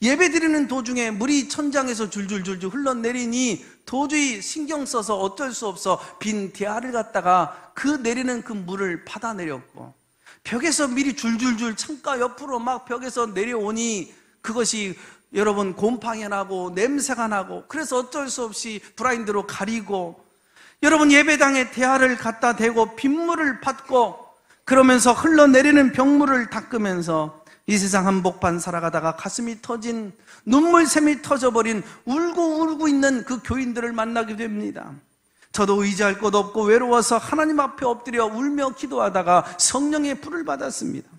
예배드리는 도중에 물이 천장에서 줄줄줄줄 흘러내리니 도저히 신경 써서 어쩔 수 없어 빈 대야를 갖다가 그 내리는 그 물을 받아내렸고, 벽에서 물이 줄줄줄 창가 옆으로 막 벽에서 내려오니 그것이 여러분 곰팡이 나고 냄새가 나고, 그래서 어쩔 수 없이 브라인드로 가리고, 여러분 예배당에 대야를 갖다 대고 빗물을 받고 그러면서 흘러내리는 병물을 닦으면서 이 세상 한복판 살아가다가 가슴이 터진, 눈물샘이 터져버린, 울고 있는 그 교인들을 만나게 됩니다. 저도 의지할 곳 없고 외로워서 하나님 앞에 엎드려 울며 기도하다가 성령의 불을 받았습니다.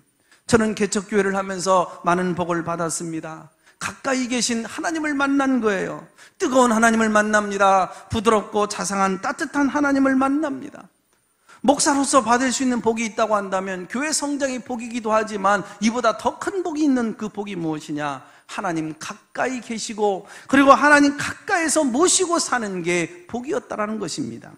저는 개척교회를 하면서 많은 복을 받았습니다. 가까이 계신 하나님을 만난 거예요. 뜨거운 하나님을 만납니다. 부드럽고 자상한 따뜻한 하나님을 만납니다. 목사로서 받을 수 있는 복이 있다고 한다면 교회 성장이 복이기도 하지만 이보다 더 큰 복이 있는 그 복이 무엇이냐? 하나님 가까이 계시고 그리고 하나님 가까이서 모시고 사는 게 복이었다라는 것입니다.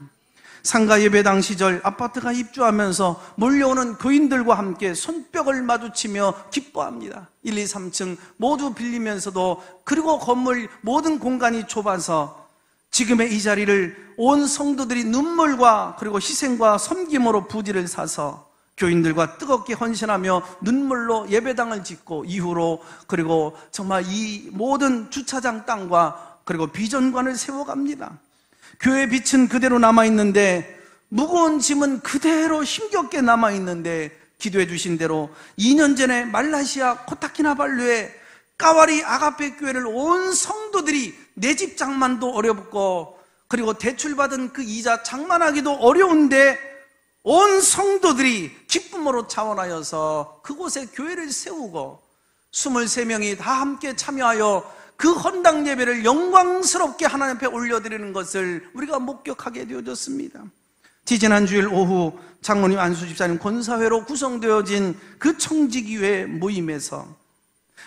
상가 예배당 시절 아파트가 입주하면서 몰려오는 교인들과 함께 손뼉을 마주치며 기뻐합니다. 1, 2, 3층 모두 빌리면서도, 그리고 건물 모든 공간이 좁아서 지금의 이 자리를 온 성도들이 눈물과 그리고 희생과 섬김으로 부지를 사서 교인들과 뜨겁게 헌신하며 눈물로 예배당을 짓고, 이후로 그리고 정말 이 모든 주차장 땅과 그리고 비전관을 세워갑니다. 교회의 빛은 그대로 남아있는데, 무거운 짐은 그대로 힘겹게 남아있는데, 기도해 주신 대로 2년 전에 말라시아 코타키나발루에 까와리 아가페 교회를 온 성도들이, 내 집 장만도 어렵고 그리고 대출받은 그 이자 장만하기도 어려운데 온 성도들이 기쁨으로 차원하여서 그곳에 교회를 세우고 23명이 다 함께 참여하여 그 헌당 예배를 영광스럽게 하나님 앞에 올려드리는 것을 우리가 목격하게 되어졌습니다. 지지난 주일 오후 장로님, 안수 집사님 권사회로 구성되어진 그 청지기회 모임에서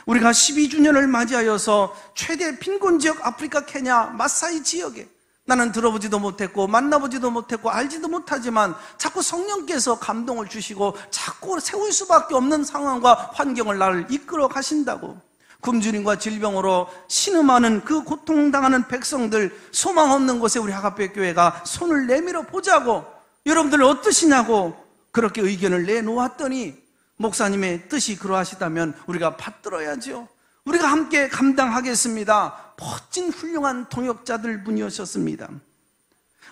우리가 12주년을 맞이하여서 최대 빈곤지역 아프리카 케냐 마사이 지역에, 나는 들어보지도 못했고 만나보지도 못했고 알지도 못하지만 자꾸 성령께서 감동을 주시고 자꾸 세울 수밖에 없는 상황과 환경을 나를 이끌어 가신다고, 굶주림과 질병으로 신음하는 그 고통당하는 백성들, 소망 없는 곳에 우리 아가페 교회가 손을 내밀어 보자고, 여러분들 어떠시냐고 그렇게 의견을 내놓았더니, 목사님의 뜻이 그러하시다면 우리가 받들어야죠. 우리가 함께 감당하겠습니다. 멋진 훌륭한 동역자들 분이셨습니다.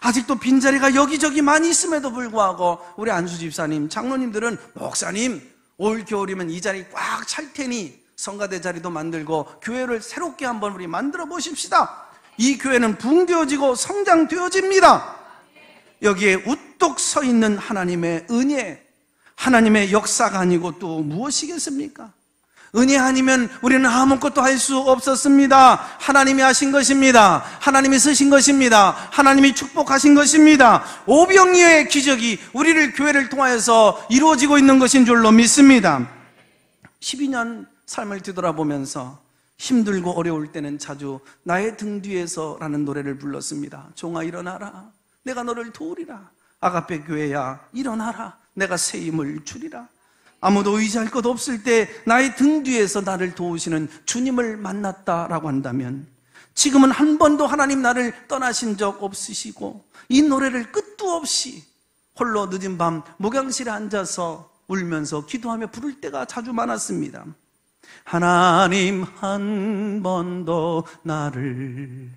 아직도 빈자리가 여기저기 많이 있음에도 불구하고 우리 안수 집사님, 장로님들은 목사님 올 겨울이면 이 자리 꽉 찰 테니 성가대 자리도 만들고 교회를 새롭게 한번 우리 만들어 보십시다. 이 교회는 붕되어지고 성장되어집니다. 여기에 우뚝 서 있는 하나님의 은혜, 하나님의 역사가 아니고 또 무엇이겠습니까? 은혜 아니면 우리는 아무것도 할 수 없었습니다. 하나님이 하신 것입니다. 하나님이 쓰신 것입니다. 하나님이 축복하신 것입니다. 오병이어의 기적이 우리를 교회를 통하여서 이루어지고 있는 것인 줄로 믿습니다. 12년 삶을 뒤돌아보면서 힘들고 어려울 때는 자주 나의 등 뒤에서 라는 노래를 불렀습니다. 종아 일어나라, 내가 너를 도우리라. 아가페 교회야 일어나라, 내가 새 힘을 주리라. 아무도 의지할 것 없을 때 나의 등 뒤에서 나를 도우시는 주님을 만났다라고 한다면, 지금은 한 번도 하나님 나를 떠나신 적 없으시고 이 노래를 끝도 없이 홀로 늦은 밤 목양실에 앉아서 울면서 기도하며 부를 때가 자주 많았습니다. 하나님 한 번도 나를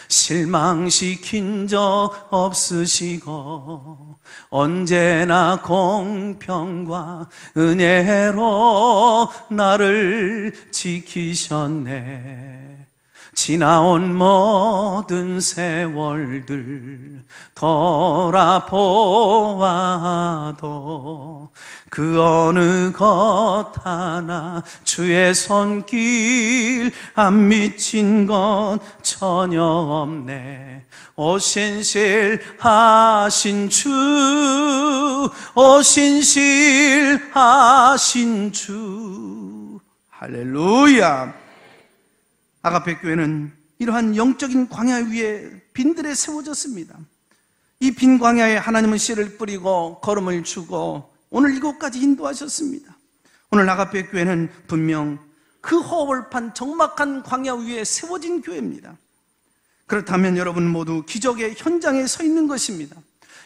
실망시킨 적 없으시고 언제나 공평과 은혜로 나를 지키셨네. 지나온 모든 세월들 돌아보아도 그 어느 것 하나 주의 손길 안 미친 건 전혀 없네. 오 신실하신 주, 오 신실하신 주. 할렐루야. 아가페 교회는 이러한 영적인 광야 위에 빈들에 세워졌습니다. 이 빈 광야에 하나님은 씨를 뿌리고 걸음을 주고 오늘 이곳까지 인도하셨습니다. 오늘 아가페 교회는 분명 그 허월판 적막한 광야 위에 세워진 교회입니다. 그렇다면 여러분 모두 기적의 현장에 서 있는 것입니다.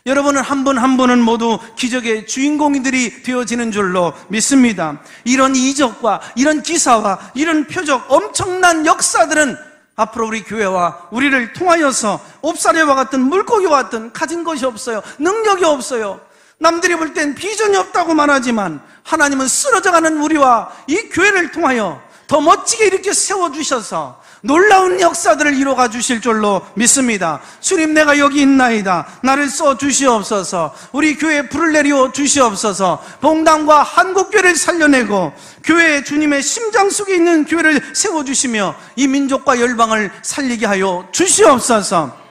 여러분은 한 분 한 분은 모두 기적의 주인공들이 되어지는 줄로 믿습니다. 이런 이적과 이런 기사와 이런 표적, 엄청난 역사들은 앞으로 우리 교회와 우리를 통하여서 옵사레와 같은 물고기와 같은 가진 것이 없어요. 능력이 없어요. 남들이 볼 땐 비전이 없다고 말하지만 하나님은 쓰러져가는 우리와 이 교회를 통하여 더 멋지게 이렇게 세워주셔서 놀라운 역사들을 이루어가 주실 줄로 믿습니다. 주님, 내가 여기 있나이다. 나를 써 주시옵소서. 우리 교회에 불을 내려 주시옵소서. 봉당과 한국교회를 살려내고 교회 주님의 심장 속에 있는 교회를 세워주시며 이 민족과 열방을 살리게 하여 주시옵소서.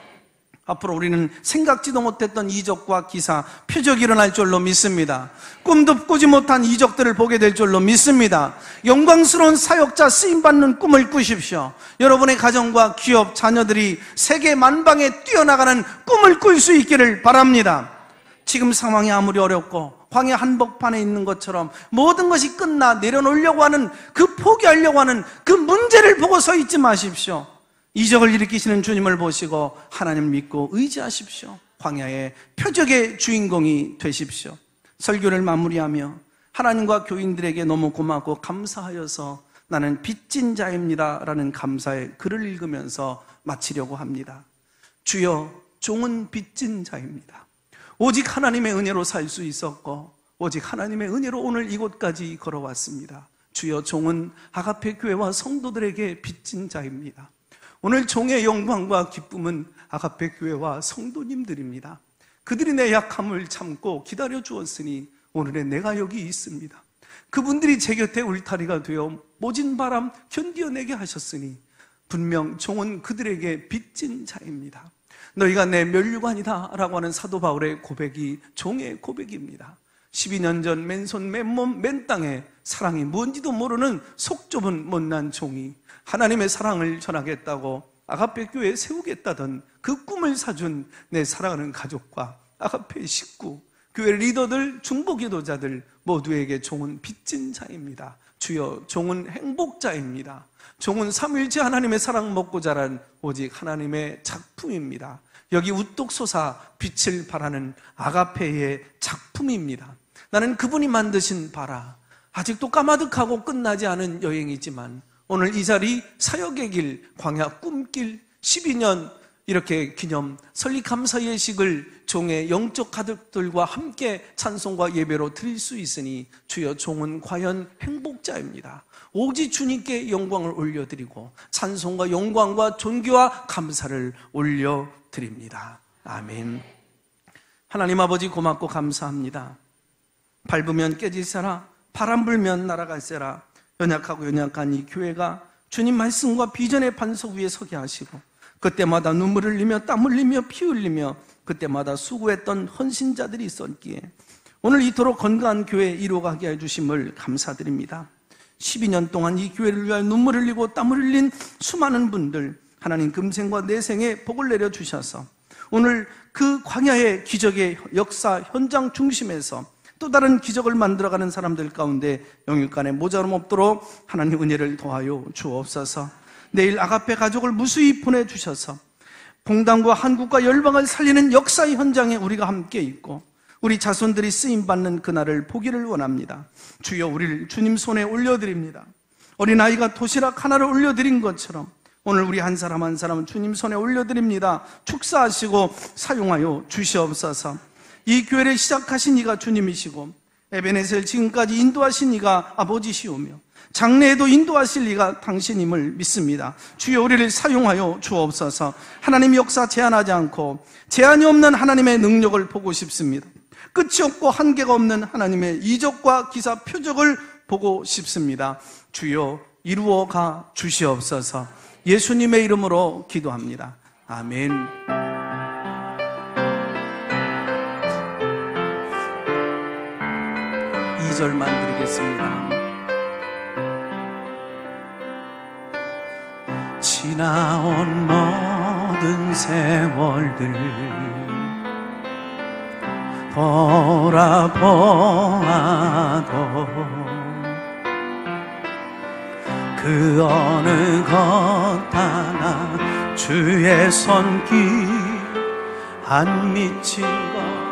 앞으로 우리는 생각지도 못했던 이적과 기사, 표적이 일어날 줄로 믿습니다. 꿈도 꾸지 못한 이적들을 보게 될 줄로 믿습니다. 영광스러운 사역자 쓰임받는 꿈을 꾸십시오. 여러분의 가정과 기업, 자녀들이 세계 만방에 뛰어나가는 꿈을 꿀 수 있기를 바랍니다. 지금 상황이 아무리 어렵고 광야 한복판에 있는 것처럼 모든 것이 끝나 내려놓으려고 하는, 그 포기하려고 하는 그 문제를 보고 서 있지 마십시오. 이적을 일으키시는 주님을 보시고 하나님 믿고 의지하십시오. 광야의 표적의 주인공이 되십시오. 설교를 마무리하며 하나님과 교인들에게 너무 고맙고 감사하여서 나는 빚진 자입니다 라는 감사의 글을 읽으면서 마치려고 합니다. 주여, 종은 빚진 자입니다. 오직 하나님의 은혜로 살 수 있었고 오직 하나님의 은혜로 오늘 이곳까지 걸어왔습니다. 주여, 종은 아가페 교회와 성도들에게 빚진 자입니다. 오늘 종의 영광과 기쁨은 아가페 교회와 성도님들입니다. 그들이 내 약함을 참고 기다려 주었으니 오늘의 내가 여기 있습니다. 그분들이 제 곁에 울타리가 되어 모진 바람 견디어내게 하셨으니 분명 종은 그들에게 빚진 자입니다. 너희가 내 면류관이다 라고 하는 사도 바울의 고백이 종의 고백입니다. 12년 전 맨손 맨몸 맨땅에 사랑이 뭔지도 모르는 속 좁은 못난 종이 하나님의 사랑을 전하겠다고 아가페 교회에 세우겠다던 그 꿈을 사준 내 사랑하는 가족과 아가페 식구, 교회 리더들, 중보기도자들 모두에게 종은 빚진 자입니다. 주여, 종은 행복자입니다. 종은 삼위일체 하나님의 사랑 먹고 자란 오직 하나님의 작품입니다. 여기 우뚝 솟아 빛을 발하는 아가페의 작품입니다. 나는 그분이 만드신 바라, 아직도 까마득하고 끝나지 않은 여행이지만 오늘 이 자리 사역의 길, 광야 꿈길 12년 이렇게 기념 설립감사 예식을 종의 영적 가족들과 함께 찬송과 예배로 드릴 수 있으니 주여, 종은 과연 행복자입니다. 오직 주님께 영광을 올려드리고 찬송과 영광과 존귀와 감사를 올려드립니다. 아멘. 하나님 아버지, 고맙고 감사합니다. 밟으면 깨질세라, 바람 불면 날아갈세라. 연약하고 연약한 이 교회가 주님 말씀과 비전의 반석 위에 서게 하시고 그때마다 눈물을 흘리며 땀 흘리며 피 흘리며 그때마다 수고했던 헌신자들이 있었기에 오늘 이토록 건강한 교회 이루어가게 해주심을 감사드립니다. 12년 동안 이 교회를 위하여 눈물 흘리고 땀을 흘린 수많은 분들, 하나님 금생과 내생에 복을 내려주셔서 오늘 그 광야의 기적의 역사 현장 중심에서 또 다른 기적을 만들어가는 사람들 가운데 영육간에 모자람 없도록 하나님 은혜를 더하여 주옵소서. 내일 아가페 가족을 무수히 보내주셔서 봉단과 한국과 열방을 살리는 역사의 현장에 우리가 함께 있고 우리 자손들이 쓰임받는 그날을 보기를 원합니다. 주여, 우리를 주님 손에 올려드립니다. 어린아이가 도시락 하나를 올려드린 것처럼 오늘 우리 한 사람 한 사람 주님 손에 올려드립니다. 축사하시고 사용하여 주시옵소서. 이 교회를 시작하신 이가 주님이시고 에베네셀 지금까지 인도하신 이가 아버지시오며 장래에도 인도하실 이가 당신임을 믿습니다. 주여, 우리를 사용하여 주옵소서. 하나님의 역사 제한하지 않고 제한이 없는 하나님의 능력을 보고 싶습니다. 끝이 없고 한계가 없는 하나님의 이적과 기사 표적을 보고 싶습니다. 주여, 이루어가 주시옵소서. 예수님의 이름으로 기도합니다. 아멘. 2절만 드리겠습니다. 지나온 모든 세월들 돌아보아도 그 어느 것 하나 주의 손길 안 미친 것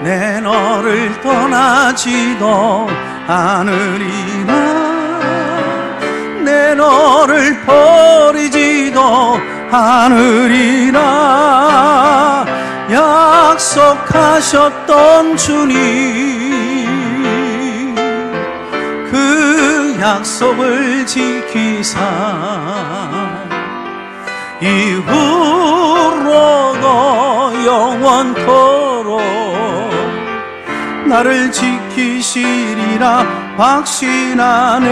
내 너를 떠나지도 않으리라 내 너를 버리지도 않으리라 약속하셨던 주님 그 약속을 지키사 이후로도 영원토록 나를 지키시리라 확신하네.